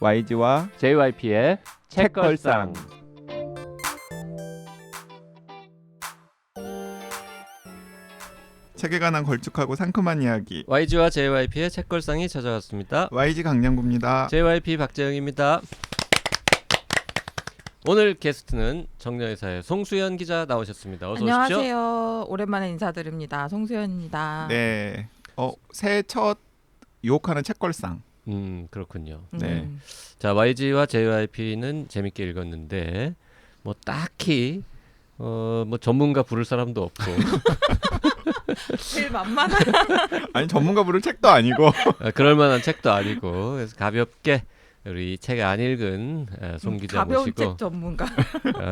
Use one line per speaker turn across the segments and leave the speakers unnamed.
YG와
JYP의 책걸상.
책에 관한 걸쭉하고 상큼한 이야기.
YG와 JYP의 책걸상이 찾아왔습니다.
YG 강량구입니다.
JYP 박재영입니다. 오늘 게스트는 정려회사의 송수연 기자 나오셨습니다. 어서 오십시오.
안녕하세요. 오랜만에 인사드립니다. 송수연입니다.
네. 새해 첫 유혹하는 책걸상.
그렇군요.
네.
자, YG와 JYP는 재밌게 읽었는데 뭐 딱히 뭐 전문가 부를 사람도 없고
제일 만만한.
아니 전문가 부를 책도 아니고
그럴 만한 책도 아니고 그래서 가볍게 우리 책 안 읽은 송 기자
가벼운
모시고
책 전문가.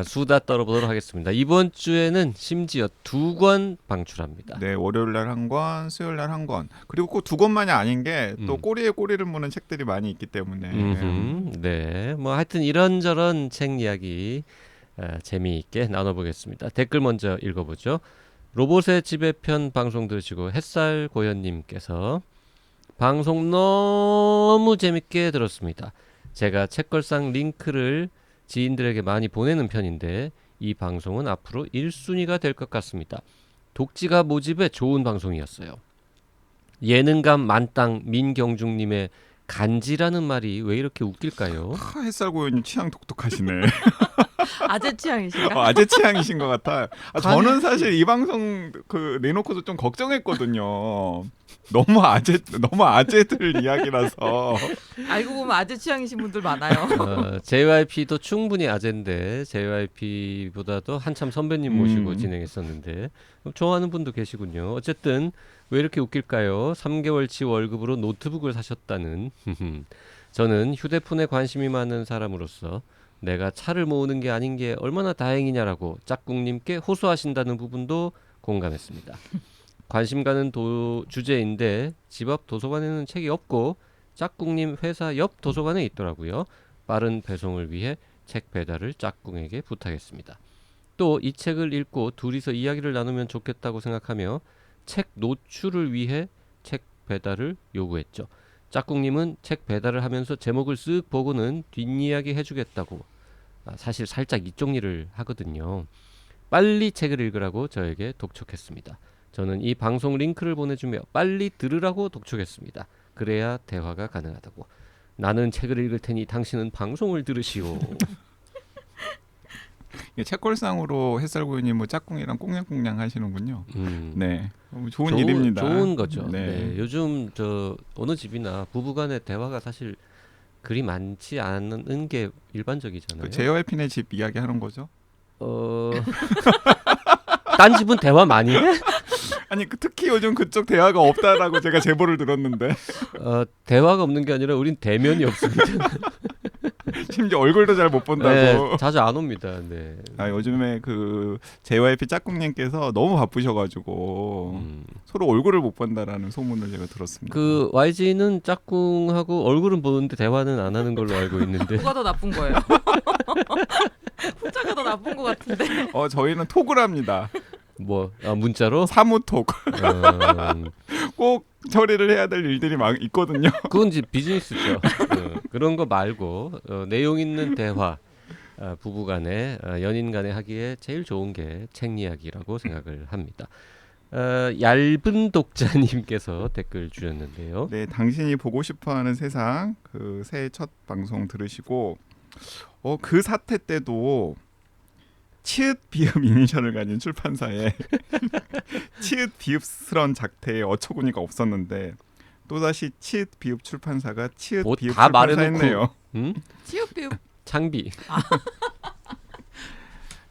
수다 떨어보도록 하겠습니다. 이번 주에는 심지어 2권 방출합니다.
네, 월요일 날 한 권, 수요일 날 한 권. 그리고 꼭 2권만이 아닌 게 또 꼬리에 꼬리를 무는 책들이 많이 있기 때문에.
네, 뭐 하여튼 이런저런 책 이야기 재미있게 나눠보겠습니다. 댓글 먼저 읽어보죠. 로봇의 지배편 방송 들으시고 햇살 고현님께서 방송 너무 재밌게 들었습니다. 제가 책걸상 링크를 지인들에게 많이 보내는 편인데 이 방송은 앞으로 1순위가 될 것 같습니다. 독지가 모집에 좋은 방송이었어요. 예능감 만땅 민경중님의 간지라는 말이 왜 이렇게 웃길까요?
햇살 고현님 취향 독특하시네.
아재 취향이신가?
아재 취향이신 것 같아요. 저는 사실 이 방송 내놓고도 좀 걱정했거든요. 너무 아재들 이야기라서.
알고 보면 아재 취향이신 분들 많아요.
JYP도 충분히 아재인데 JYP보다도 한참 선배님 모시고 진행했었는데 좋아하는 분도 계시군요. 어쨌든 왜 이렇게 웃길까요? 3개월치 월급으로 노트북을 사셨다는. 저는 휴대폰에 관심이 많은 사람으로서 내가 차를 모으는 게 아닌 게 얼마나 다행이냐라고 짝꿍님께 호소하신다는 부분도 공감했습니다. 관심 가는 주제인데 집 앞 도서관에는 책이 없고 짝꿍님 회사 옆 도서관에 있더라고요. 빠른 배송을 위해 책 배달을 짝꿍에게 부탁했습니다. 또 이 책을 읽고 둘이서 이야기를 나누면 좋겠다고 생각하며 책 노출을 위해 책 배달을 요구했죠. 짝꿍님은 책 배달을 하면서 제목을 쓱 보고는 뒷이야기 해주겠다고 사실 살짝 이쪽 일을 하거든요. 빨리 책을 읽으라고 저에게 독촉했습니다. 저는 이 방송 링크를 보내주며 빨리 들으라고 독촉했습니다. 그래야 대화가 가능하다고. 나는 책을 읽을 테니 당신은 방송을 들으시오.
책걸상으로 햇살 고현님 뭐 짝꿍이랑 꽁냥꽁냥 하시는군요. 네, 좋은 일입니다.
좋은 거죠.
네.
네, 요즘 어느 집이나 부부간의 대화가 사실 그리 많지 않은 게 일반적이잖아요.
JYP네 집 이야기 하는 거죠?
딴 집은 대화 많이 해?
아니 특히 요즘 그쪽 대화가 없다라고 제가 제보를 들었는데.
대화가 없는 게 아니라 우린 대면이 없습니다.
심지어 얼굴도 잘 못 본다고.
네, 자주 안 옵니다. 네.
요즘에 JYP 짝꿍님께서 너무 바쁘셔가지고 서로 얼굴을 못 본다라는 소문을 제가 들었습니다.
YG는 짝꿍하고 얼굴은 보는데 대화는 안 하는 걸로 알고 있는데.
누가 더 나쁜 거예요? 후자가 더 나쁜 것 같은데.
저희는 톡을 합니다.
문자로?
사무톡. 꼭 처리를 해야 될 일들이 있거든요.
그건 이제 비즈니스죠. 그런 거 말고 내용 있는 대화 부부간에 연인간에 하기에 제일 좋은 게 책 이야기라고 생각을 합니다. 얇은 독자님께서 댓글 주셨는데요.
네, 당신이 보고 싶어하는 세상 새해 첫 방송 들으시고 그 사태 때도 치읓 비읍 이니셜을 가진 출판사에 치읓 비읍스런 작태에 어처구니가 없었는데 또다시 치읓 비읍 출판사가 치읓 비읍 출판사했네요.
치읓 비읍
창비.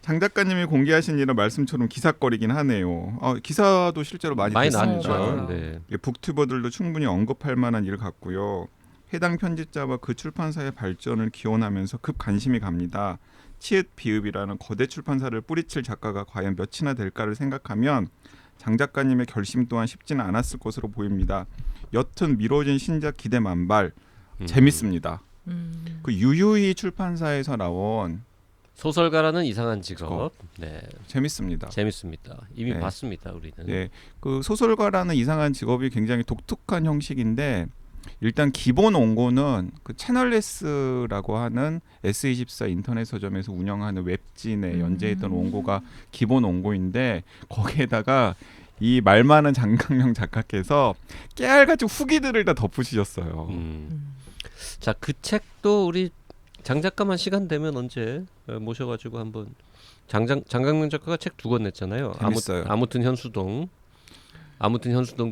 장 작가님이 공개하신 이런 말씀처럼 기사거리긴 하네요. 기사도 실제로 많이
났죠. 네.
북튜버들도 충분히 언급할 만한 일 같고요. 해당 편집자와 그 출판사의 발전을 기원하면서 급 관심이 갑니다. 치읓 비읍이라는 거대 출판사를 뿌리칠 작가가 과연 몇이나 될까를 생각하면 장 작가님의 결심 또한 쉽지는 않았을 것으로 보입니다. 여튼 미뤄진 신작 기대 만발. 재밌습니다. 유유히 출판사에서 나온
소설가라는 이상한 직업. 네.
재밌습니다.
이미
네.
봤습니다, 우리는.
네. 소설가라는 이상한 직업이 굉장히 독특한 형식인데 일단 기본 원고는 그 채널레스라고 하는 S24 인터넷 서점에서 운영하는 웹진에 연재했던 원고가 기본 원고인데 거기에다가 이 말 많은 장강명 작가께서 깨알같이 후기들을 다 덧붙이셨어요.
자, 그 책도 우리 장 작가만 시간 되면 언제 모셔가지고 한번 장강명 작가가 책 2권 냈잖아요.
재밌어요.
아무튼 현수동도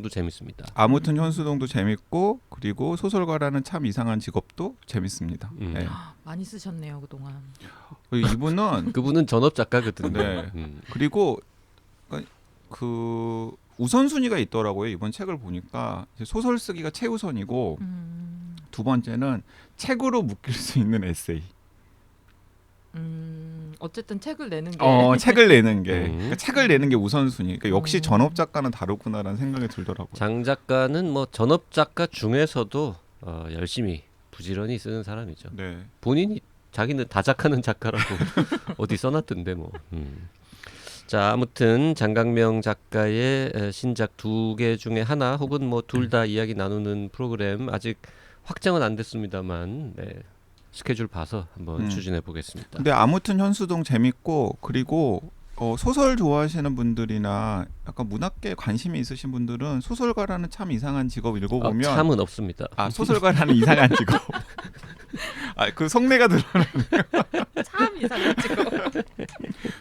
재밌습니다.
아무튼 현수동도 재밌고 그리고 소설가라는 참 이상한 직업도 재밌습니다. 네.
많이 쓰셨네요 그동안.
이분은
전업 작가거든요.
네. 그리고 그 우선순위가 있더라고요. 이번 책을 보니까 소설 쓰기가 최우선이고 두 번째는 책으로 묶일 수 있는 에세이.
어쨌든 책을 내는 게
책을 내는 게 그러니까 책을 내는 게 우선순위. 그러니까 역시 전업 작가는 다르구나라는 생각이 들더라고요.
장 작가는 뭐 전업 작가 중에서도 열심히 부지런히 쓰는 사람이죠.
네.
본인이 자기는 다작하는 작가라고 어디 써놨던데 뭐. 자, 아무튼 장강명 작가의 신작 2개 중에 하나 혹은 뭐 둘 다 이야기 나누는 프로그램 아직 확정은 안 됐습니다만 스케줄 봐서 한번 추진해 보겠습니다.
근데 아무튼 현수동 재밌고 그리고 소설 좋아하시는 분들이나 약간 문학계에 관심이 있으신 분들은 소설가라는 참 이상한 직업 읽어보면
참은 없습니다.
소설가라는 이상한 직업. 그 속내가 드러나네요.
참 이상한 직업.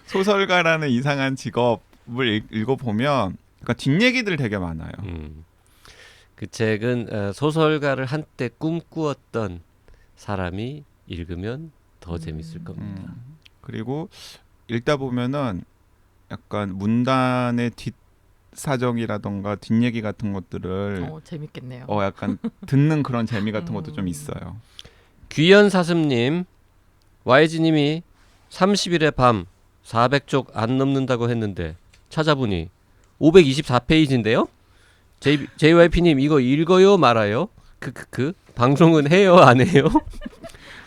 소설가라는 이상한 직업을 읽어보면 그러니까 뒷얘기들 되게 많아요.
그 책은 소설가를 한때 꿈꾸었던 사람이 읽으면 더 재밌을 겁니다.
그리고 읽다 보면은 약간 문단의 뒷사정이라던가 뒷얘기 같은 것들을
재밌겠네요.
약간 듣는 그런 재미 같은 것도 좀 있어요.
귀연사슴님, YG님이 30일의 밤 400쪽 안 넘는다고 했는데 찾아보니 524페이지인데요? JYP님 이거 읽어요 말아요? 방송은 해요 안 해요?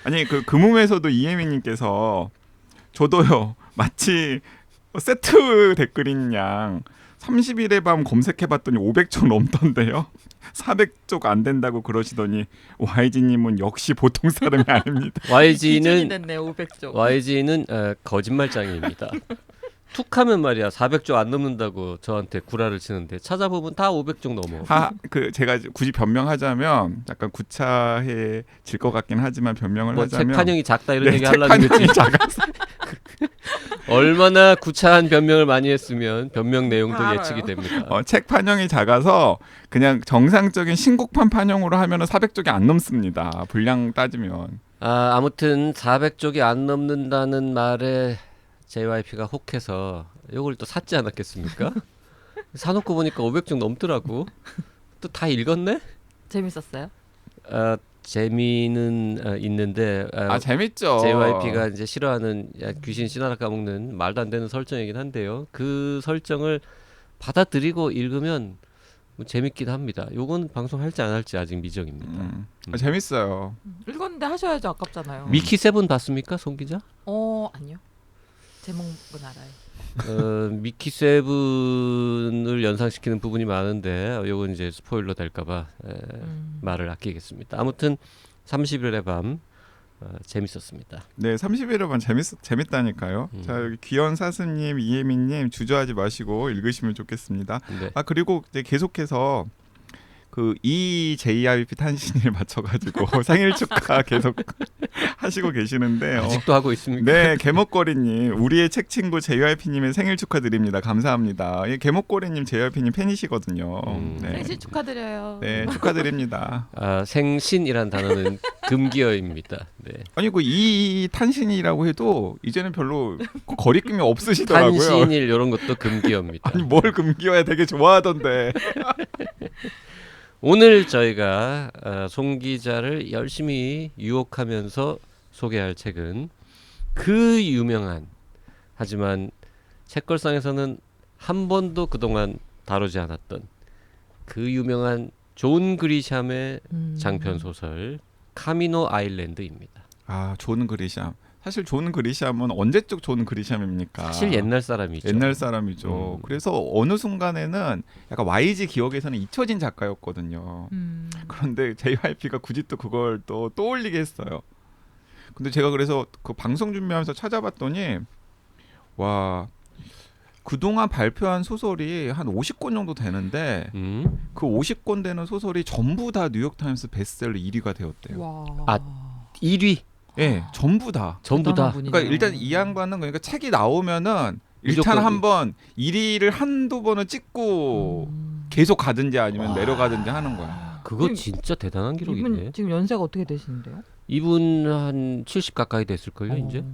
아니 그 금음에서도 이혜민님께서 저도요 마치 세트 댓글인 양 30일의 밤 검색해봤더니 500쪽 넘던데요. 400쪽 안 된다고 그러시더니 YG님은 역시 보통 사람이 아닙니다.
기준이 됐네 500쪽.
YG는 거짓말장애입니다. 툭하면 말이야 400쪽 안 넘는다고 저한테 구라를 치는데 찾아보면 다 500쪽 넘어.
제가 굳이 변명하자면 약간 구차해질 것 같긴 하지만 변명을 하자면
책판형이 작다 이런 얘기 하려는 거지. 얼마나 구차한 변명을 많이 했으면 변명 내용도 예측이 됩니다.
책 판형이 작아서 그냥 정상적인 신곡판 판형으로 하면 400쪽이 안 넘습니다. 분량 따지면.
아무튼 400쪽이 안 넘는다는 말에 JYP가 혹해서 이걸 또 샀지 않았겠습니까? 사놓고 보니까 500쪽 넘더라고. 또 다 읽었네?
재밌었어요?
재미는 있는데
재밌죠.
JYP가 이제 싫어하는 귀신 씨나라 까먹는 말도 안 되는 설정이긴 한데요. 그 설정을 받아들이고 읽으면 뭐 재밌긴 합니다. 요건 방송할지 안 할지 아직 미정입니다.
재밌어요.
읽었는데 하셔야죠. 아깝잖아요.
미키 세븐 봤습니까, 송 기자?
아니요. 제목은 알아요.
미키 세븐을 연상시키는 부분이 많은데 요건 이제 스포일러 될까봐 말을 아끼겠습니다. 아무튼 30일의 밤 재밌었습니다.
네, 30일의 밤 재밌다니까요. 자, 여기 귀연사슴님, 이혜민님 주저하지 마시고 읽으시면 좋겠습니다.
네.
그리고 이제 계속해서 그 JYP 탄신일 맞춰가지고 생일 축하 계속 하시고 계시는데요.
아직도 하고 있습니까?
네, 개목걸이님 우리의 책 친구 JYP님의 생일 축하드립니다. 감사합니다. 개목걸이님 JYP님 팬이시거든요. 네.
생신 축하드려요.
네, 축하드립니다.
생신이란 단어는 금기어입니다. 네.
아니 이 탄신이라고 해도 이제는 별로 거리낌이 없으시더라고요.
탄신일 이런 것도 금기어입니다.
아니 뭘 금기어야 되게 좋아하던데.
오늘 저희가 송 기자를 열심히 유혹하면서 소개할 책은 그 유명한 하지만 책걸상에서는 한 번도 그동안 다루지 않았던 그 유명한 존 그리샴의 장편 소설 카미노 아일랜드입니다.
존 그리샴 사실 존 그리샴은 언제적 존 그리샴입니까?
사실 옛날 사람이죠.
옛날 사람이죠. 그래서 어느 순간에는 약간 YG 기억에서는 잊혀진 작가였거든요. 그런데 JYP가 굳이 또 그걸 또 떠올리게 했어요. 근데 제가 그래서 그 방송 준비하면서 찾아봤더니 와 그동안 발표한 소설이 한 50권 정도 되는데 그 50권 되는 소설이 전부 다 뉴욕타임스 베스트셀러 1위가 되었대요.
와.
아, 1위.
예, 네, 전부 다.
전부 다.
그러니까 일단 이 양반은 그러니까 책이 나오면은 일단
무조건
한번 1위를 한두 번은 찍고 계속 가든지 아니면 내려가든지 하는 거야.
그거
이분-
진짜 대단한 기록이네.
이분 지금 연세가 어떻게 되시는데요?
이분 한 70 가까이 됐을걸요, 이제.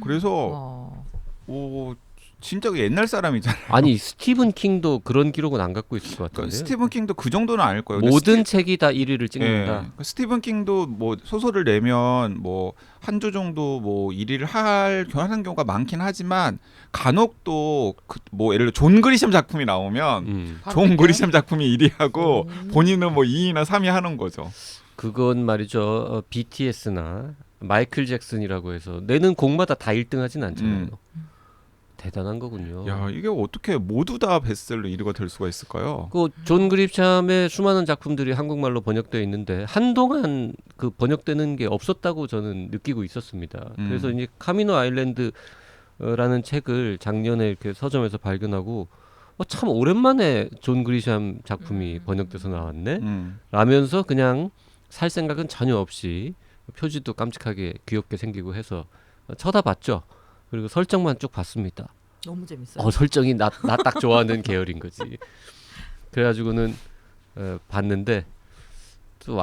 그래서
와.
진짜 그 옛날 사람이잖아요.
아니 스티븐 킹도 그런 기록은 안 갖고 있을 것
그러니까
같은데.
스티븐 킹도 그 정도는 아닐 거예요. 근데
모든 책이 다 1위를
예,
찍는다.
그러니까 스티븐 킹도 뭐 소설을 내면 뭐 한 주 정도 뭐 1위를 하는 경우가 많긴 하지만 간혹 또 뭐 예를 들어 존 그리샴 작품이 나오면 존 그리샴 작품이 1위하고 본인은 뭐 2위나 3위 하는 거죠.
그건 말이죠. BTS나 마이클 잭슨이라고 해서 내는 곡마다 다 1등 하진 않잖아요. 대단한 거군요.
야, 이게 어떻게 모두 다 베스트셀러 1위가 될 수가 있을까요?
그 존 그리샴의 수많은 작품들이 한국말로 번역되어 있는데 한동안 그 번역되는 게 없었다고 저는 느끼고 있었습니다. 그래서 이제 카미노 아일랜드라는 책을 작년에 이렇게 서점에서 발견하고 참 오랜만에 존 그리샴 작품이 번역돼서 나왔네 라면서 그냥 살 생각은 전혀 없이 표지도 깜찍하게 귀엽게 생기고 해서 쳐다봤죠. 그리고 설정만 쭉 봤습니다.
너무 재밌어요.
설정이 나 딱 좋아하는 계열인 거지. 그래가지고는 봤는데 또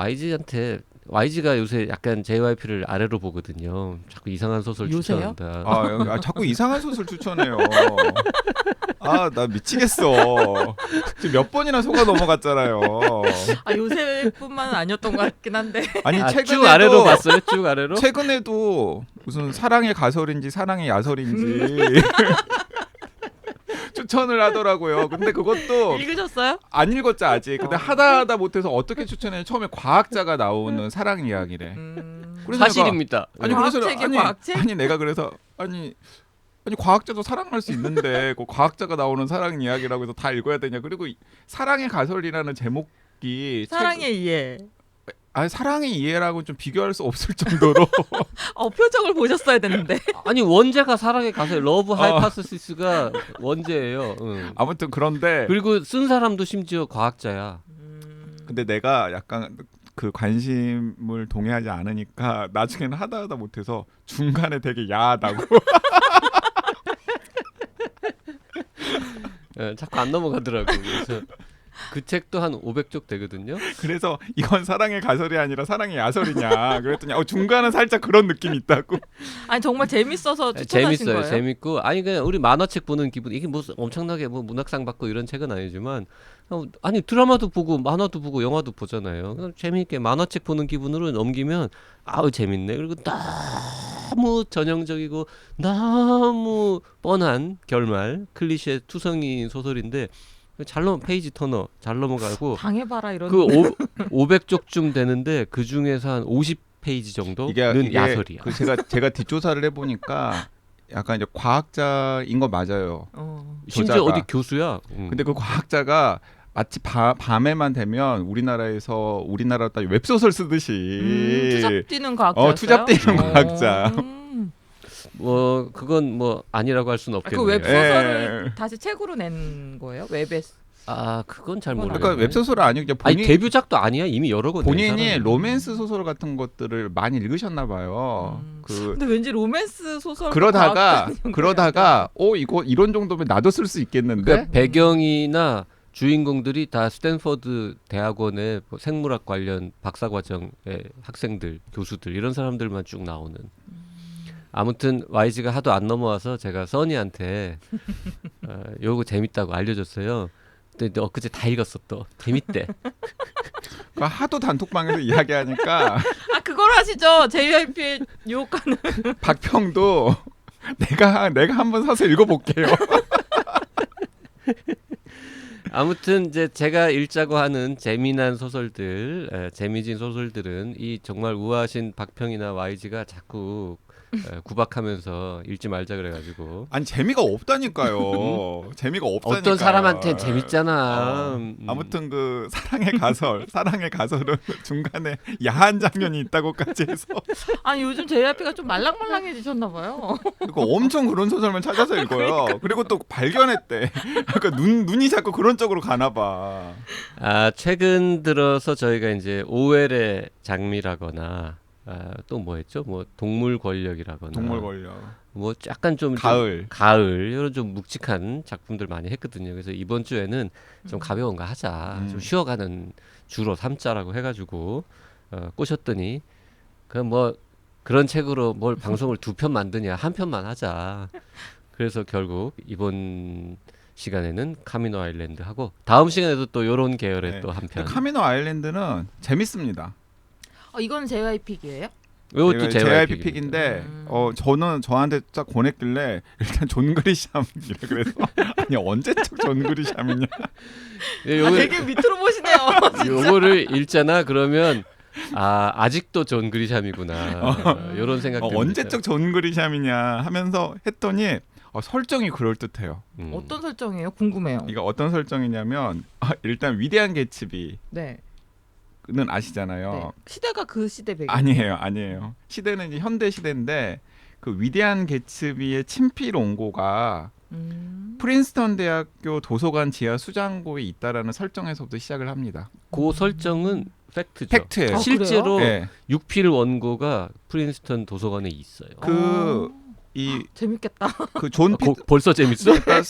YG가 요새 약간 JYP를 아래로 보거든요. 자꾸 이상한 소설
요새요?
추천한다.
자꾸 이상한 소설 추천해요. 아, 나 미치겠어. 지금 몇 번이나 속아 넘어갔잖아요.
요새뿐만은 아니었던 것 같긴 한데.
아니
쭉 아래로 봤어요? 쭉 아래로?
최근에도 무슨 사랑의 가설인지 사랑의 야설인지 추천을 하더라고요. 근데 그것도
읽으셨어요?
안 읽었죠 아직. 근데 하다 못해서 어떻게 추천해? 처음에 과학자가 나오는 사랑 이야기래. 그래서
사실입니다.
아니 그래서
과학책이 과학책?
아니 내가 그래서 아니 과학자도 사랑할 수 있는데 그 과학자가 나오는 사랑 이야기라고 해서 다 읽어야 되냐? 그리고 사랑의 가설이라는 제목이
사랑의 이해.
사랑의 이해라고 좀 비교할 수 없을 정도로
표정을 보셨어야 되는데.
아니 원제가 사랑의 가설 러브 하이파스시스가 원제예요.
아무튼 그런데
그리고 쓴 사람도 심지어 과학자야.
근데 내가 약간 그 관심을 동의하지 않으니까 나중에는 하다 못해서 중간에 되게 야하다고.
자꾸 안 넘어가더라고. 그래서 그 책도 한 500쪽 되거든요.
그래서 이건 사랑의 가설이 아니라 사랑의 야설이냐 그랬더니 중간은 살짝 그런 느낌이 있다고.
아니 정말 재밌어서 추천하신
재밌어요.
거예요?
재밌고 아니 그냥 우리 만화책 보는 기분 이게 뭐 엄청나게 뭐 문학상 받고 이런 책은 아니지만 아니 드라마도 보고 만화도 보고 영화도 보잖아요. 그냥 재미있게 만화책 보는 기분으로 넘기면 아우 재밌네. 그리고 너무 전형적이고 너무 뻔한 결말 클리셰 투성이 소설인데 페이지 터너 잘 넘어가고
당해봐라 이런.
그 500쪽쯤 되는데 그 중에서 한 50페이지 정도는
이게
야설이야.
제가 뒷조사를 해보니까 약간 이제 과학자인 거 맞아요.
심지어
저자가.
어디 교수야.
근데 그 과학자가 마치 밤에만 되면 우리나라 따위 웹소설 쓰듯이
투잡 뛰는 과학자였어요?
투잡 뛰는 과학자.
뭐 그건 뭐 아니라고 할 수는 없겠네요.
그 웹소설을 다시 책으로 낸 거예요? 웹에?
그건 잘 모르겠네.
그러니까 웹소설은 아니고
아니 데뷔작도 아니야. 이미 여러 권
본인이 로맨스 소설 같은 것들을 많이 읽으셨나 봐요.
근데 왠지 로맨스 소설
그러다가 이거 이런 정도면 나도 쓸 수 있겠는데.
그러니까 배경이나 주인공들이 다 스탠퍼드 대학원의 뭐 생물학 관련 박사과정의 학생들, 교수들 이런 사람들만 쭉 나오는. 아무튼 YG가 하도 안 넘어와서 제가 써니한테 요거 재밌다고 알려줬어요. 근데 엊그제 다 읽었어 또. 재밌대.
하도 단톡방에서 이야기하니까
그걸 하시죠. JYP의 유혹하는
박평도 내가 한번 사서 읽어볼게요.
아무튼 이제 제가 읽자고 하는 재미난 소설들, 재미진 소설들은 이 정말 우아하신 박평이나 YG가 자꾸 구박하면서 읽지 말자 그래가지고
아니 재미가 없다니까요. 재미가 없다니까.
어떤 사람한테 재밌잖아.
아무튼 그 사랑의 가설은 중간에 야한 장면이 있다고까지 해서
아니 요즘 JYP가 좀 말랑말랑해지셨나 봐요.
그러니까 엄청 그런 소설만 찾아서 읽어요. 그리고 또 발견했대. 그러니까 눈이 자꾸 그런 쪽으로 가나 봐.
최근 들어서 저희가 이제 OL의 장미라거나 또 뭐였죠? 뭐 동물 권력이라거나
동물 권력.
뭐 약간 좀 가을 이런 좀 묵직한 작품들 많이 했거든요. 그래서 이번 주에는 좀 가벼운 거 하자. 좀 쉬어가는 주로 삼자라고 해가지고 꼬셨더니 그 뭐 그런 책으로 뭘 방송을 2편 만드냐, 1편만 하자. 그래서 결국 이번 시간에는 카미노 아일랜드 하고 다음 시간에도 또 요런 계열의 또 한 편.
카미노 아일랜드는 재밌습니다.
이건 JYP이에요?
이것도
JYP 픽인데 저는 저한테 딱 권했길래 일단 존 그리샴이라 그래서 아니 언제적 존 그리샴이냐.
되게 밑으로 보시네요.
요거를 읽잖아 그러면 아직도 존 그리샴이구나 이런 생각 듭니다.
언제적 존 그리샴이냐 하면서 했더니 설정이 그럴듯해요.
어떤 설정이에요? 궁금해요.
이거 어떤 설정이냐면 일단 위대한 개츠비
네.
는 아시잖아요.
네. 시대가 그 시대 배경.
아니에요. 시대는 이제 현대 시대인데 그 위대한 개츠비의 친필 원고가 프린스턴 대학교 도서관 지하 수장고에 있다라는 설정에서부터 시작을 합니다.
그 설정은 팩트죠.
팩트예요.
실제로
네.
6필 원고가 프린스턴 도서관에 있어요.
재밌겠다.
벌써 재밌어?
그러니까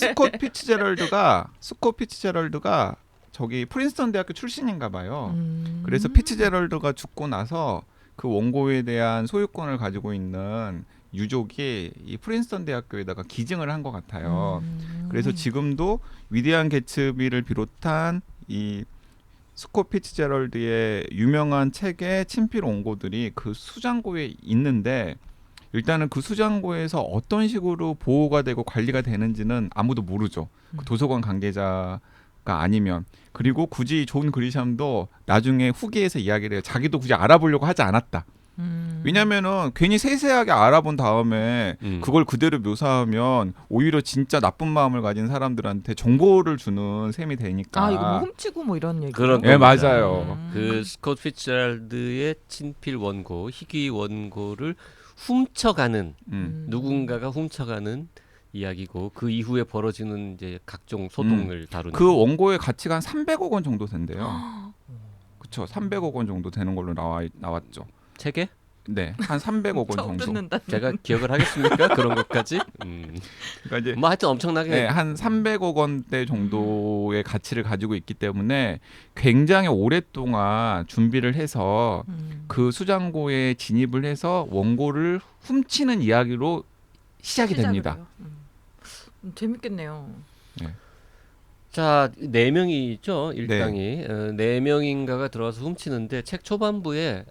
스콧 피츠제럴드가 저기 프린스턴 대학교 출신인가 봐요. 그래서 피츠제럴드가 죽고 나서 그 원고에 대한 소유권을 가지고 있는 유족이 이 프린스턴 대학교에다가 기증을 한 것 같아요. 그래서 지금도 위대한 개츠비를 비롯한 이 스콧 피츠제럴드의 유명한 책의 친필 원고들이 그 수장고에 있는데 일단은 그 수장고에서 어떤 식으로 보호가 되고 관리가 되는지는 아무도 모르죠. 그 도서관 관계자가 아니면. 그리고 굳이 존 그리샴도 나중에 후기에서 이야기를 해요. 자기도 굳이 알아보려고 하지 않았다. 왜냐면은 괜히 세세하게 알아본 다음에 그걸 그대로 묘사하면 오히려 진짜 나쁜 마음을 가진 사람들한테 정보를 주는 셈이 되니까.
이거 뭐 훔치고 뭐 이런 얘기.
그런
네, 맞아요.
그 스콧 피츠제럴드의 친필 원고, 희귀 원고를 훔쳐가는 누군가가 훔쳐가는 이야기고 그 이후에 벌어지는 이제 각종 소동을 다루는
그 원고의 가치가 한 300억 원 정도 된대요. 그렇죠. 300억 원 정도 되는 걸로 나왔죠.
책에?
네, 한 300억 원
처음
정도.
듣는다.
제가 기억을 하겠습니까? 그런 것까지?
그러니까 이제
뭐 하여튼 엄청나게
한 300억 원대 정도의 가치를 가지고 있기 때문에 굉장히 오랫동안 준비를 해서 그 수장고에 진입을 해서 원고를 훔치는 이야기로 시작이 됩니다.
재밌겠네요.
네.
자, 4명이 있죠. 일당이. 4명인가가 들어와서 훔치는데 책 초반부에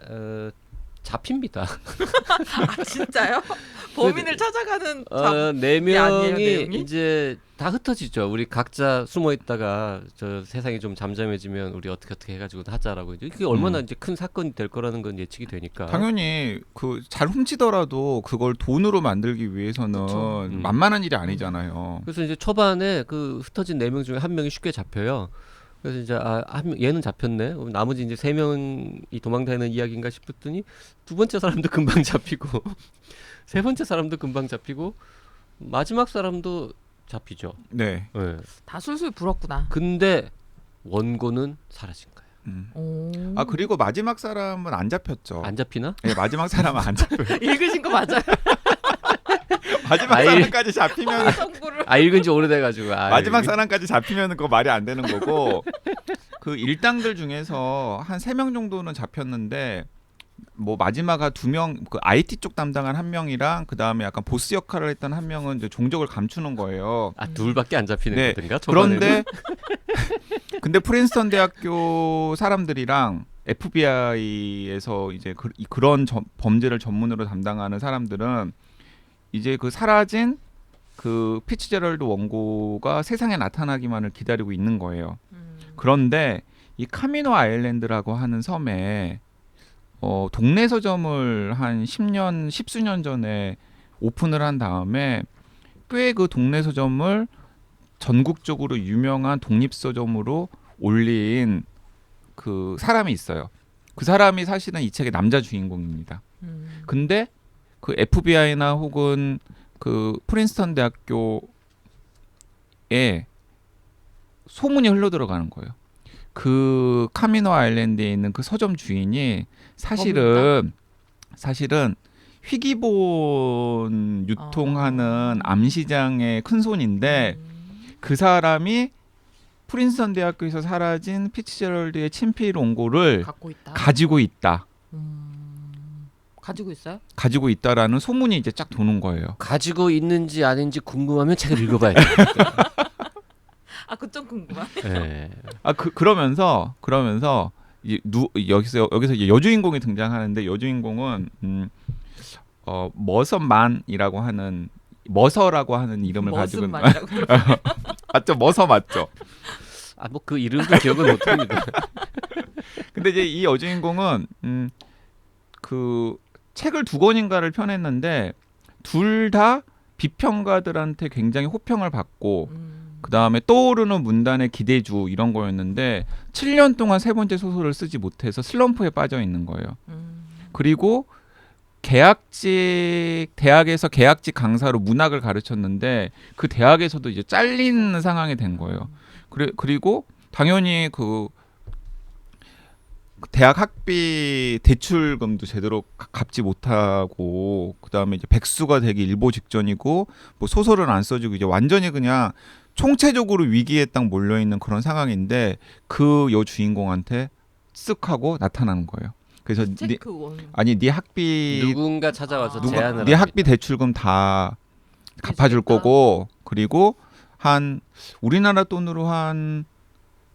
잡힙니다.
진짜요? 범인을 찾아가는
4명이
아니에요, 내용이?
이제 다 흩어지죠. 우리 각자 숨어 있다가 저 세상이 좀 잠잠해지면 우리 어떻게 해가지고 하자라고 이제 그게 얼마나 이제 큰 사건이 될 거라는 건 예측이 되니까.
당연히 그 잘 훔치더라도 그걸 돈으로 만들기 위해서는 만만한 일이 아니잖아요.
그래서 이제 초반에 그 흩어진 4명 중에 한 명이 쉽게 잡혀요. 그래서 이제 얘는 잡혔네. 나머지 이제 3명이 도망다니는 이야기인가 싶었더니 두 번째 사람도 금방 잡히고 세 번째 사람도 금방 잡히고 마지막 사람도 잡히죠.
네.
다 술술 불었구나.
근데 원고는 사라진 거예요.
그리고 마지막 사람은 안 잡혔죠.
안 잡히나?
네, 마지막 사람은 안 잡혀요.
읽으신 거 맞아요?
마지막 사람까지 잡히면
읽은 지 오래돼가지고
마지막 사람까지 잡히면 그거 말이 안 되는 거고 그 일당들 중에서 한 3명 정도는 잡혔는데 뭐 마지막에 2명 그 IT 쪽 담당한 한 명이랑 그 다음에 약간 보스 역할을 했던 한 명은 이제 종적을 감추는 거예요.
둘밖에 안 잡히는
네.
거든가.
그런데 근데 프린스턴 대학교 사람들이랑 FBI에서 이제 그런 범죄를 전문으로 담당하는 사람들은 이제 그 사라진 그 피츠제럴드 원고가 세상에 나타나기만을 기다리고 있는 거예요.
그런데 이 카미노 아일랜드라고 하는 섬에 동네 서점을 한 10년, 십수년 전에 오픈을 한 다음에 꽤 그 동네 서점을 전국적으로 유명한 독립 서점으로 올린 그 사람이 있어요. 그 사람이 사실은 이 책의 남자 주인공입니다. 근데 그 FBI나 혹은 그 프린스턴 대학교에 소문이 흘러 들어가는 거예요. 그 카미노 아일랜드에 있는 그 서점 주인이 사실은 희귀본 유통하는 암시장의 큰 손인데 그 사람이 프린스턴 대학교에서 사라진 피츠제럴드의 친필 원고를
갖고 있다.
가지고 있다.
가지고 있어요?
가지고 있다라는 소문이 이제 쫙 도는 거예요.
가지고 있는지 아닌지 궁금하면 책을 읽어봐야죠.
아, 그 좀 궁금하네.
네.
그러면서 여기서 이제 여주인공이 등장하는데 여주인공은 머서만이라고 하는 머서라고 하는 이름을 가지고 있는 맞죠? 머서 맞죠?
뭐 그 이름도 기억은 못합니다.
근데 이제 이 여주인공은 그 책을 2권인가를 펴냈는데 둘 다 비평가들한테 굉장히 호평을 받고 그 다음에 떠오르는 문단의 기대주 이런 거였는데 7년 동안 3번째 소설을 쓰지 못해서 슬럼프에 빠져 있는 거예요. 그리고 대학에서 계약직 강사로 문학을 가르쳤는데 그 대학에서도 이제 잘린 상황이 된 거예요. 그리고 당연히 그 대학 학비 대출금도 제대로 갚지 못하고 그다음에 이제 백수가 되기 일보 직전이고 뭐 소설을 안 써주고 이제 완전히 그냥 총체적으로 위기에 딱 몰려 있는 그런 상황인데 그 여주인공한테 쓱 하고 나타나는 거예요. 그래서 네 학비
누군가 찾아와서 제안을
네 학비 대출금 다 갚아줄 거고 그리고 한 우리나라 돈으로 한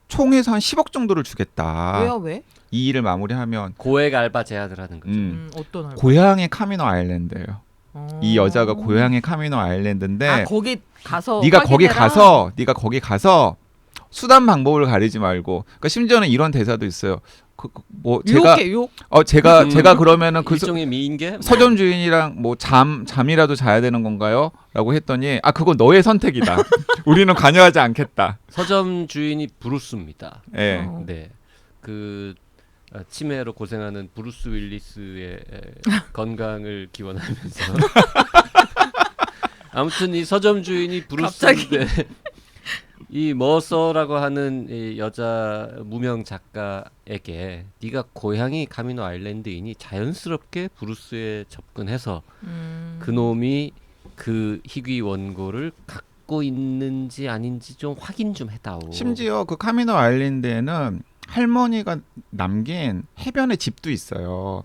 총에서 한 10억 정도를 주겠다.
왜요? 왜?
이 일을 마무리하면
고액 알바 제안을 하는 거죠.
어떤 알바?
고향의 카미노 아일랜드예요. 이 여자가 고향의 카미노 아일랜드인데
거기 가서
네가 거기 가서 수단 방법을 가리지 말고 그러니까 심지어는 이런 대사도 있어요. 뭐 제가 그러면은 그
일종의 미인계
서점 주인이랑 뭐 잠이라도 자야 되는 건가요?라고 했더니 그건 너의 선택이다. 우리는 관여하지 않겠다.
서점 주인이 브루스입니다.
네.
네. 그 치매로 고생하는 브루스 윌리스의 건강을 기원하면서 아무튼 이 서점 주인이 브루스인데 이 머서라고 하는 이 여자 무명 작가에게 네가 고향이 카미노 아일랜드이니 자연스럽게 브루스에 접근해서 그놈이 그 희귀 원고를 갖고 있는지 아닌지 좀 확인 좀 해다오.
심지어 그 카미노 아일랜드에는 할머니가 남긴 해변에 집도 있어요.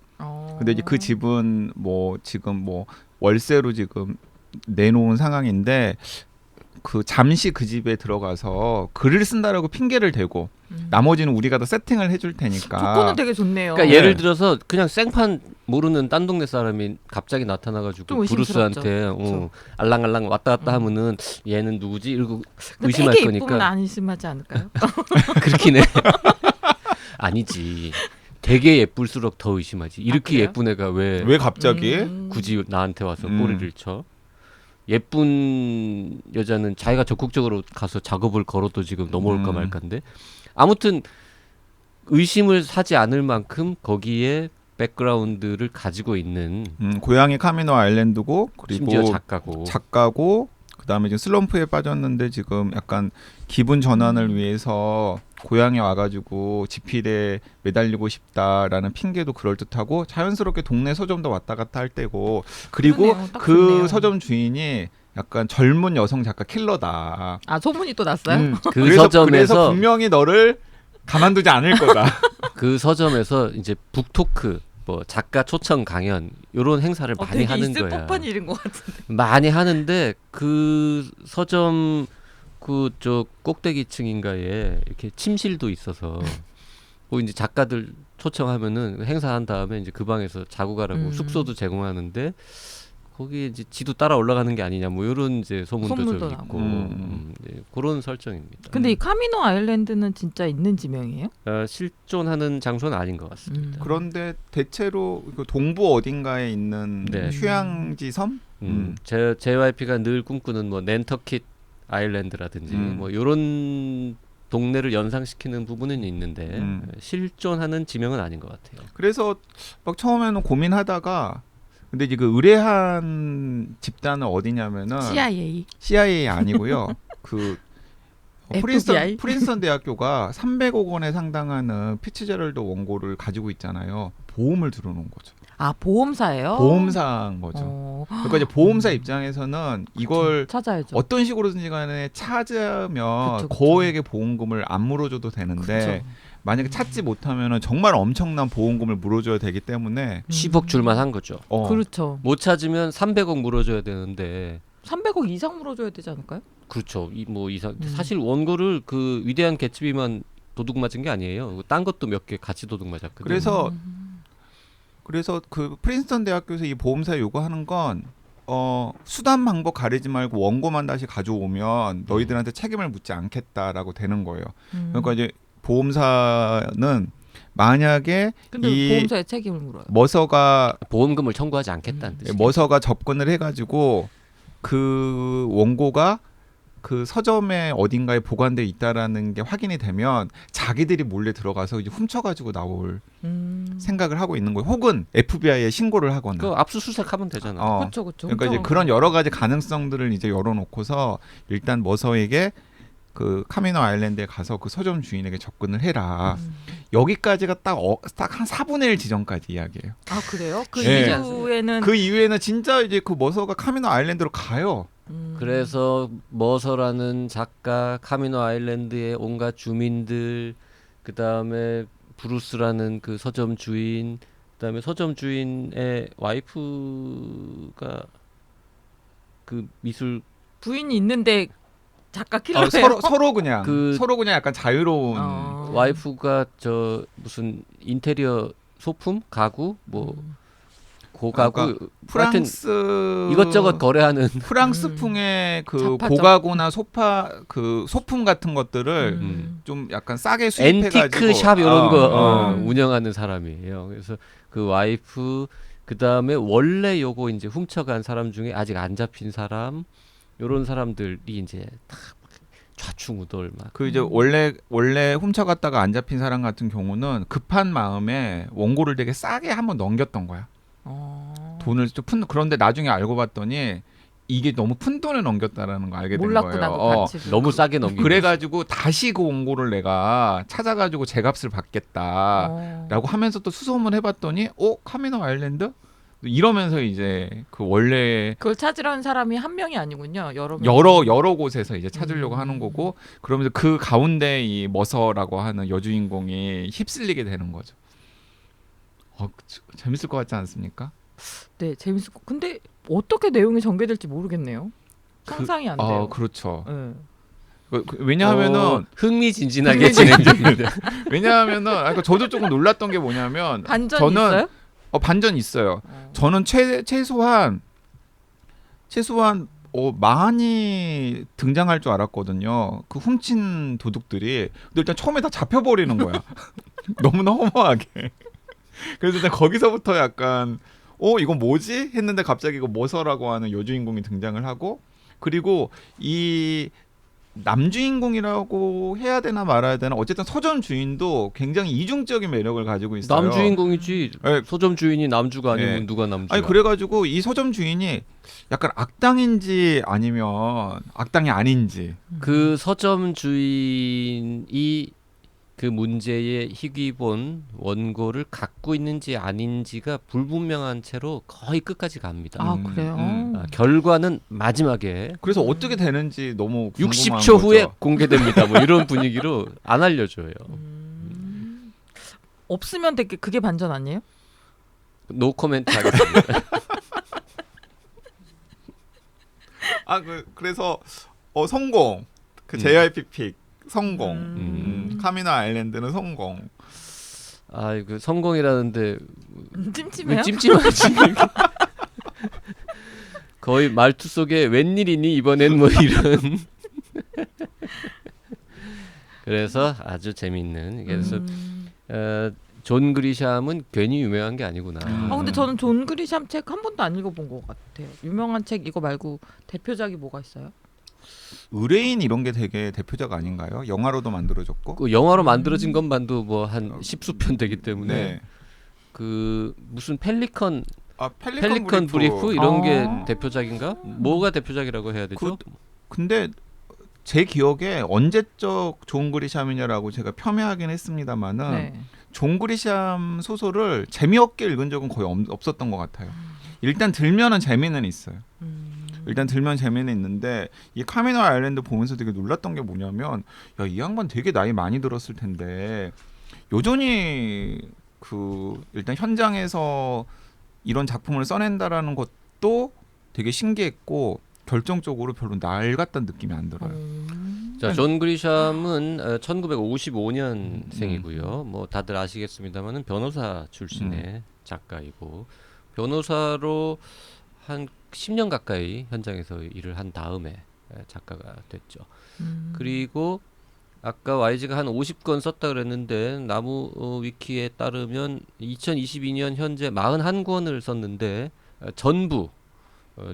근데 이제 그 집은 뭐 지금 뭐 월세로 지금 내놓은 상황인데 그 잠시 그 집에 들어가서 글을 쓴다라고 핑계를 대고 나머지는 우리가 다 세팅을 해줄 테니까.
조건은 되게 좋네요.
그러니까 예를 들어서 그냥 생판 모르는 딴 동네 사람이 갑자기 나타나가지고 브루스한테 알랑알랑 왔다 갔다 하면은 얘는 누구지? 이러고 의심할
되게
거니까.
이쁘면 안 의심하지 않을까요?
그렇긴 해. 아니지. 되게 예쁠수록 더 의심하지. 이렇게 예쁜 애가 왜
갑자기
굳이 나한테 와서 꼬리를 쳐? 예쁜 여자는 자기가 적극적으로 가서 작업을 걸어도 지금 넘어올까 말까인데 아무튼 의심을 사지 않을 만큼 거기에 백그라운드를 가지고 있는
고향이 카미노 아일랜드고 그리고
심지어 작가고
그다음에 지금 슬럼프에 빠졌는데 지금 약간 기분 전환을 위해서 고향에 와가지고 지필에 매달리고 싶다라는 핑계도 그럴듯하고 자연스럽게 동네 서점도 왔다 갔다 할 때고 그리고 그
좋네요.
서점 주인이 약간 젊은 여성 작가 킬러다.
소문이 또 났어요?
그 서점에서
그래서 분명히 너를 가만두지 않을 거다.
그 서점에서 이제 북토크 뭐 작가 초청 강연 이런 행사를 많이 하는
있을
거야.
법한 일인 것 같은데.
많이 하는데 그 서점 저 꼭대기층인가에 이렇게 침실도 있어서 뭐 이제 작가들 초청하면은 행사한 다음에 이제 그 방에서 자고 가라고 숙소도 제공하는데 거기 이제 지도 따라 올라가는 게 아니냐 뭐 이런 이제 소문도
소문도
좀
나고.
있고 네, 그런 설정입니다.
근데 이 카미노 아일랜드는 진짜 있는 지명이에요?
실존하는 장소는 아닌 것 같습니다.
그런데 대체로 그 동부 어딘가에 있는
네.
휴양지 섬?
JYP가 늘 꿈꾸는 뭐 낸터킷 아일랜드라든지 뭐 이런 동네를 연상시키는 부분은 있는데 실존하는 지명은 아닌 것 같아요.
그래서 막 처음에는 고민하다가 근데 이제 그 의뢰한 집단은 어디냐면은 CIA 아니고요. 그
FBI?
프린스턴 대학교가 300억 원에 상당하는 피츠제럴드 원고를 가지고 있잖아요. 보험을 들어놓은 거죠.
아 보험사예요?
보험사인 거죠. 그러니까 이제 보험사 입장에서는 이걸
찾아야죠.
어떤 식으로든지 간에 찾으면
그쵸, 그쵸.
고액의 보험금을 안 물어줘도 되는데
그쵸.
만약에 찾지 못하면은 정말 엄청난 보험금을 물어줘야 되기 때문에
10억 줄만 한 거죠.
그렇죠.
못 찾으면 300억 물어줘야 되는데
300억 이상 물어줘야 되지 않을까요?
그렇죠. 뭐 이상 사실 원고를 그 위대한 개츠비만 도둑 맞은 게 아니에요. 딴 것도 몇 개 같이 도둑 맞았거든요.
그래서 그 프린스턴 대학교에서 이 보험사 요구하는 건 수단 방법 가리지 말고 원고만 다시 가져오면 너희들한테 책임을 묻지 않겠다라고 되는 거예요. 그러니까 이제 보험사는 만약에
근데
이
보험사에 책임을 물어요.
머서가
보험금을 청구하지 않겠다는 뜻이죠.
머서가 접근을 해가지고 그 원고가 그 서점에 어딘가에 보관돼 있다라는 게 확인이 되면 자기들이 몰래 들어가서 이제 훔쳐가지고 나올 생각을 하고 있는 거예요. 혹은 FBI에 신고를 하거나.
그 압수수색하면 되잖아.
그렇죠, 그렇죠.
그러니까 이제 그런 여러 가지 가능성들을 이제 열어놓고서 일단 머서에게 그 카미노 아일랜드에 가서 그 서점 주인에게 접근을 해라. 여기까지가 딱 한 4분의 1 지점까지 이야기예요.
아 그래요? 그
네.
이후에는
그 이후에는 진짜 이제 그 머서가 카미노 아일랜드로 가요.
그래서 머서라는 작가, 카미노 아일랜드의 온갖 주민들, 그 다음에 브루스라는 그 서점 주인, 그 다음에 서점 주인의 와이프가 그 미술
부인이 있는데 작가 킬러예요.
서로 그냥
그-
서로 그냥 약간 자유로운
와이프가 저 무슨 인테리어 소품, 가구, 뭐 고가구,
그러니까
하여튼
프랑스
이것저것 거래하는
프랑스풍의 그
자파점.
고가구나 그 소품 같은 것들을 좀 약간 싸게 수입해가지고
앤티크 샵 이런 거
어.
운영하는 사람이에요. 그래서 그 와이프 그 다음에 원래 요거 이제 훔쳐간 사람 중에 아직 안 잡힌 사람 요런 사람들이 이제 다 좌충우돌 막.
그 이제 원래 훔쳐갔다가 안 잡힌 사람 같은 경우는 급한 마음에 원고를 되게 싸게 한번 넘겼던 거야. 돈을 좀 그런데 나중에 알고 봤더니 이게 너무 푼 돈을 넘겼다라는 거 알게 된
몰랐구나
거예요.
그 가치를.
너무 싸게 넘긴
그래가지고 다시 그 원고를 내가 찾아가지고 제값을 받겠다라고 하면서 또 수소문 해봤더니 카미노 아일랜드? 이러면서 이제 그 원래
그걸 찾으라는 사람이 한 명이 아니군요. 여러 명.
여러 곳에서 이제 찾으려고 하는 거고 그러면서 그 가운데 이 머서라고 하는 여주인공이 휩쓸리게 되는 거죠. 재밌을 것 같지 않습니까?
네, 재밌을 거. 근데 어떻게 내용이 전개될지 모르겠네요. 상상이 안 돼요.
그렇죠.
네.
왜냐하면은
흥미진진하게 진행됩니다.
왜냐하면은 그러니까 저도 조금 놀랐던 게 뭐냐면
반전이
저는
있어요?
반전 있어요. 저는 최소한 많이 등장할 줄 알았거든요. 그 훔친 도둑들이. 근데 일단 처음에 다 잡혀버리는 거야. 너무나 허무하게. 그래서 일단 거기서부터 약간 이건 뭐지? 했는데 갑자기 그 머서라고 하는 여주인공이 등장을 하고 그리고 이 남주인공이라고 해야 되나 말아야 되나 어쨌든 서점 주인도 굉장히 이중적인 매력을 가지고 있어요.
남주인공이지.
네.
서점 주인이 남주가 아니면
네.
누가 남주야?
아니 그래가지고 이 서점 주인이 약간 악당인지 아니면 악당이 아닌지
그 서점 주인이 그 문제의 희귀본 원고를 갖고 있는지 아닌지가 불분명한 채로 거의 끝까지 갑니다.
아 그래요?
결과는 마지막에
그래서 어떻게 되는지 너무 궁금한
60초
거죠.
후에 공개됩니다. 뭐 이런 분위기로 안 알려줘요.
없으면 되게 그게 반전 아니에요?
노 코멘트 하겠습니다.
그래서 성공 그 JYP 픽 성공 카미노 아일랜드는 성공.
그 성공이라는데
찜찜해요?
찜찜하지. 거의 말투 속에 웬일이니 이번엔 뭐 이런. 그래서 아주 재미있는. 그래서 존 그리샴은 괜히 유명한 게 아니구나.
근데 저는 존 그리샴 책 한 번도 안 읽어본 것 같아요. 유명한 책 이거 말고 대표작이 뭐가 있어요?
의뢰인 이런 게 되게 대표작 아닌가요? 영화로도 만들어졌고.
그 영화로 만들어진 것만도 뭐 한 10수편 되기 때문에
네.
그 무슨 펠리컨
펠리컨
브리프 이런 게
아.
대표작인가? 뭐가 대표작이라고 해야 되죠?
근데 제 기억에 언제적 존 그리샴이냐라고 제가 폄훼하긴 했습니다만은
네.
존 그리샴 소설을 재미없게 읽은 적은 거의 없었던 것 같아요. 일단 들면은 재미는 있어요. 일단 들면 재미는 있는데 이 카미노 아일랜드 보면서 되게 놀랐던 게 뭐냐면 야, 이 양반 되게 나이 많이 들었을 텐데 여전히 그 일단 현장에서 이런 작품을 써낸다라는 것도 되게 신기했고 결정적으로 별로 낡았다는 느낌이 안 들어요.
자, 존 그리샴은 1955년생이고요. 뭐 다들 아시겠습니다만은 변호사 출신의 작가이고 변호사로 한 10년 가까이 현장에서 일을 한 다음에 작가가 됐죠. 그리고 아까 YG가 한 50권 썼다 그랬는데 나무 위키에 따르면 2022년 현재 41권을 썼는데 전부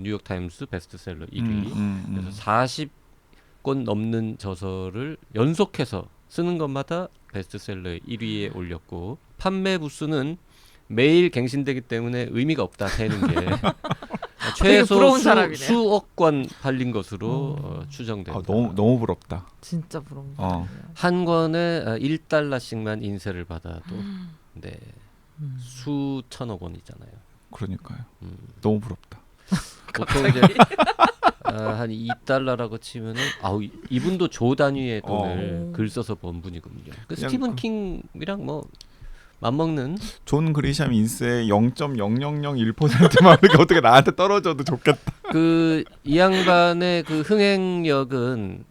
뉴욕 타임스 베스트셀러 1위. 그래서 40권 넘는 저서를 연속해서 쓰는 것마다 베스트셀러 1위에 올렸고 판매 부수는 매일 갱신되기 때문에 의미가 없다 세는 게 최소
부러운 사람이네요.
수억 권 팔린 것으로 추정된다.
너무 부럽다.
진짜 부러운
어.
사람이에요.
한 권에 1달러씩만 인세를 받아도 네. 수천억 원이잖아요.
그러니까요.
음.
너무 부럽다.
보통 이제 한 2달러라고 치면은 이분도 조 단위의 돈을 글 써서 번 분이거든요. 그
그냥
스티븐 킹이랑 뭐 맞먹는.
존 그리샴 인세의 0.0001%만 이렇게 어떻게 나한테 떨어져도 좋겠다.
그 이 양반의 그 흥행력은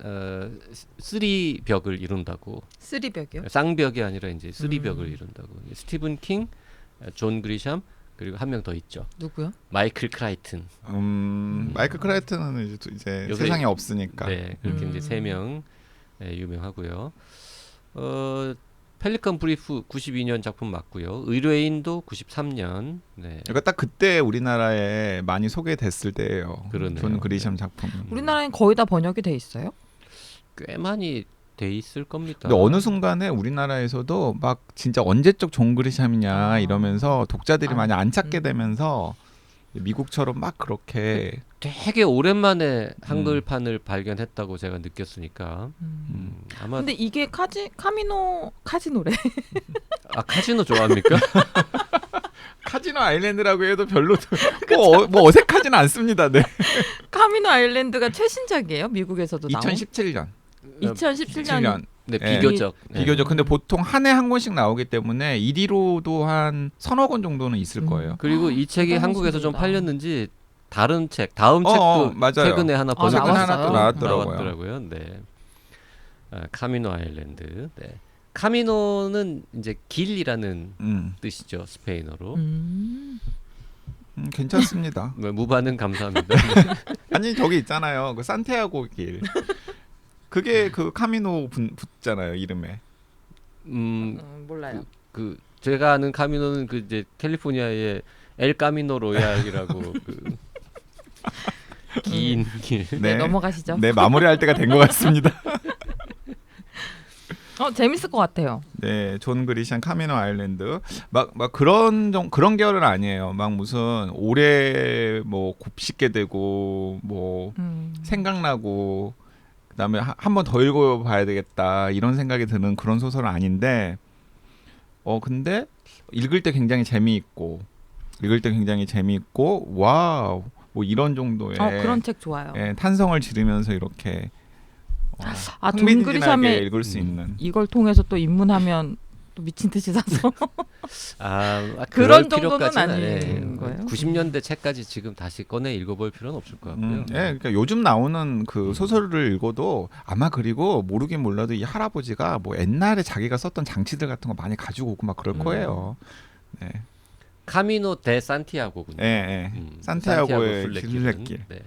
쓰리벽을 이룬다고.
쓰리벽이요?
쌍벽이 아니라 이제 쓰리벽을 이룬다고. 스티븐 킹, 존 그리샴 그리고 한 명 더 있죠.
누구요?
마이클 크라이튼.
마이클 크라이튼은 이제
요새-
세상에 없으니까.
네, 그렇게 이제 세 명 유명하고요. 펠리컨 브리프 92년 작품 맞고요. 의뢰인도 93년. 네.
그러니까 딱 그때 우리나라에 많이 소개됐을 때예요.
그러네요.
존 그리샴 작품.
우리나라엔 거의 다 번역이 돼 있어요?
꽤 많이 돼 있을 겁니다.
근데 어느 순간에 우리나라에서도 막 진짜 언제적 존 그리샴이냐 이러면서 독자들이 많이 안 찾게 되면서 미국처럼 막 그렇게
되게 오랜만에 한글판을 발견했다고 제가 느꼈으니까 아마
근데 이게 카지노래.
카지노 좋아합니까?
카지노 아일랜드라고 해도 별로 뭐 어색하진 않습니다. 네.
카미노 아일랜드가 최신작이에요? 미국에서도 나온?
2017년.
2017년.
네,
예.
비교적.
비교적 근데 보통 한 해 한 권씩 나오기 때문에 1위로도 한 서너 권 정도는 있을 거예요.
그리고 이 책이
대단하신
한국에서 좀
분이다.
팔렸는지 다른 책, 다음 책도
맞아요.
최근에 하나 번역
최근에
하나 또 나왔더라고요.
나왔더라고요. 네. 카미노 아일랜드. 네. 카미노는 이제 길이라는 뜻이죠, 스페인어로.
괜찮습니다.
무반응 감사합니다.
아니 저기 있잖아요. 그 산티아고 길. 그게 그 카미노 붙잖아요 이름에.
몰라요.
그 제가 아는 카미노는 그 이제 캘리포니아의 엘 카미노 로얄이라고 그 긴 길.
네, 넘어가시죠.
네 마무리할 때가 된 것 같습니다.
재밌을 것 같아요.
네, 존 그리샴 카미노 아일랜드 막 그런 계열은 아니에요. 막 무슨 오래 뭐 곱씹게 되고 뭐 생각나고 그다음에 한 번 더 읽어봐야 되겠다 이런 생각이 드는 그런 소설은 아닌데 근데 읽을 때 굉장히 재미있고 와우 뭐 이런 정도의
그런 책 좋아요.
탄성을 지르면서 이렇게
존
흥미진진하게
그리샴의
읽을 수 있는
이걸 통해서 또 입문하면 또 미친 듯이 사서
그럴
그런 정도는
필요까지는
아닌
아니에요.
거예요?
90년대 책까지 지금 다시 꺼내 읽어볼 필요는 없을 것 같고요.
그러니까 요즘 나오는 그 소설을 읽어도 아마 그리고 모르긴 몰라도 이 할아버지가 뭐 옛날에 자기가 썼던 장치들 같은 거 많이 가지고 오고 막 그럴 거예요. 네.
카미노 데 산티아고군요.
예, 예. 산티아고의 순례길.
네.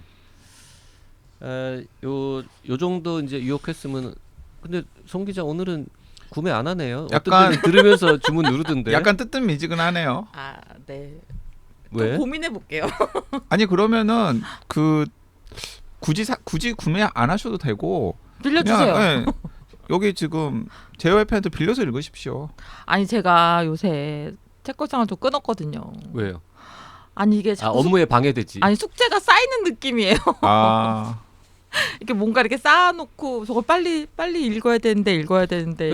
요 정도 이제 유혹했으면 근데 송 기자 오늘은 구매 안 하네요.
약간-
어떤 분이 들으면서 주문 누르던데.
약간 뜨뜻미지근하네요.
아, 네.
왜?
또 고민해 볼게요.
아니 그러면은 그 굳이 구매 안 하셔도 되고
빌려주세요.
그냥, 예, 여기 지금 JYP한테 빌려서 읽으십시오.
아니 제가 요새 책걸상을 좀 끊었거든요.
왜요?
아니 이게
아
자꾸
업무에 방해되지.
아니 숙제가 쌓이는 느낌이에요.
아,
이렇게 뭔가 이렇게 쌓아놓고 저걸 빨리 읽어야 되는데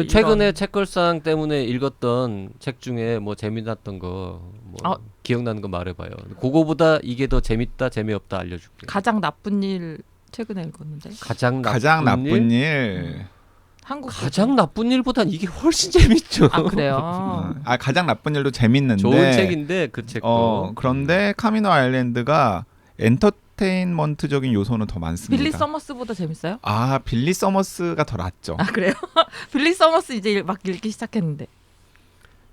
최근에
이런.
책걸상 때문에 읽었던 책 중에 뭐 재미났던 거, 뭐
아.
기억나는 거 말해봐요. 그거보다 이게 더 재밌다, 재미없다 알려줄게.
가장 나쁜 일 최근에 읽었는데
가장
가장 나쁜
일?
일.
한국
가장 나쁜 일보단 이게 훨씬 재밌죠.
아 그래요.
아 가장 나쁜 일도 재밌는데
좋은 책인데 그 책도.
그런데 카미노 아일랜드가 엔터테인먼트적인 요소는 더 많습니다.
빌리 서머스보다 재밌어요?
아 빌리 서머스가 더 낫죠.
아 그래요? 빌리 서머스 이제 막 읽기 시작했는데.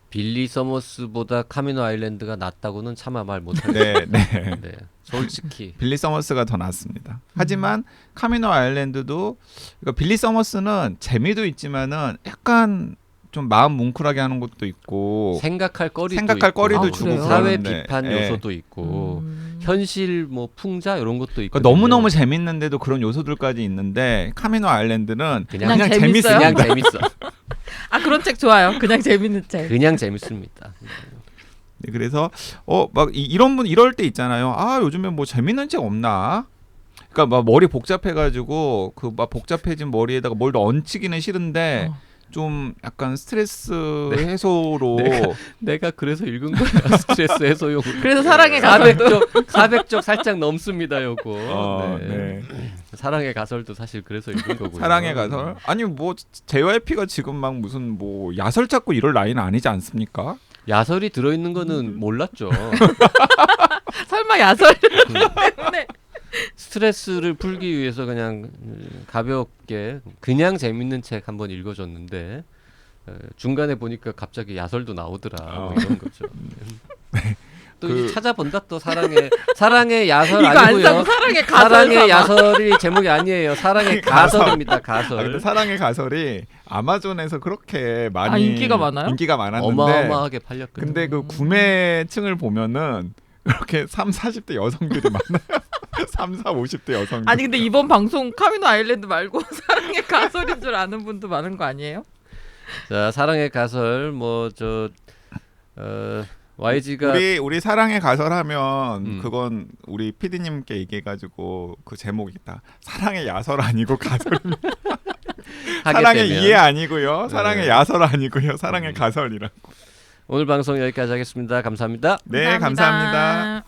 빌리 서머스보다 카미노 아일랜드가 낫다고는 차마 말 못할
네, 네.
네, 솔직히.
빌리 서머스가 더 낫습니다. 하지만 카미노 아일랜드도 그러니까 빌리 서머스는 재미도 있지만은 약간 좀 마음 뭉클하게 하는 것도 있고
생각할 거리도
생각할
있고,
거리도
아,
주고
그래요?
사회
그러는데,
비판
예.
요소도 있고
음.
현실 뭐 풍자 이런 것도 있고
그러니까 너무너무 재밌는데도 그런 요소들까지 있는데 카미노 아일랜드는
그냥
재밌어요?
재밌습니다.
그냥 재밌어.
아 그런 책 좋아요. 그냥 재밌는 책.
그냥 재밌습니다.
네, 그래서 막 이런 분 이럴 때 있잖아요. 아 요즘에 뭐 재밌는 책 없나? 그러니까 막 머리 복잡해가지고 그 막 복잡해진 머리에다가 뭘 더 얹히기는 싫은데 좀 약간 스트레스 해소로
내가 그래서 읽은 거야. 스트레스 해소용.
그래서 사랑의 가설도
400쪽 살짝 넘습니다, 요거.
네.
사랑의 가설도 사실 그래서 읽은 거고요.
사랑의 가설 아니 뭐 JYP가 지금 막 무슨 뭐 야설 찾고 이럴 나이는 아니지 않습니까?
야설이 들어 있는 거는 몰랐죠.
설마 야설 때문에
스트레스를 풀기 위해서 그냥 가볍게 그냥 재밌는 책 한번 읽어줬는데 중간에 보니까 갑자기 야설도 나오더라. 뭐 이런 거죠. 또 이제 찾아본다 또 사랑의 야설
이거 안
아니고요.
사고 사랑의 가설
사랑의
삼아.
야설이 제목이 아니에요. 사랑의 가설입니다.
아, 근데
가설.
사랑의 가설이 아마존에서 그렇게 많이
아, 인기가 많아요?
인기가 많았는데
어마어마하게 팔렸거든요.
근데 그 구매층을 보면은 그렇게 3, 40대 여성들이 많아요. 3, 4, 50대 여성들.
아니 근데 이번 방송 카미노 아일랜드 말고 사랑의 가설인 줄 아는 분도 많은 거 아니에요?
자, 사랑의 가설 YG가
우리 사랑의 가설하면 그건 우리 PD님께 얘기해가지고 그 제목이 있다. 사랑의 야설 아니고 가설입니다. 사랑의 이해 아니고요. 사랑의 야설 아니고요. 사랑의 가설이라.
오늘 방송 여기까지 하겠습니다. 감사합니다.
네, 감사합니다.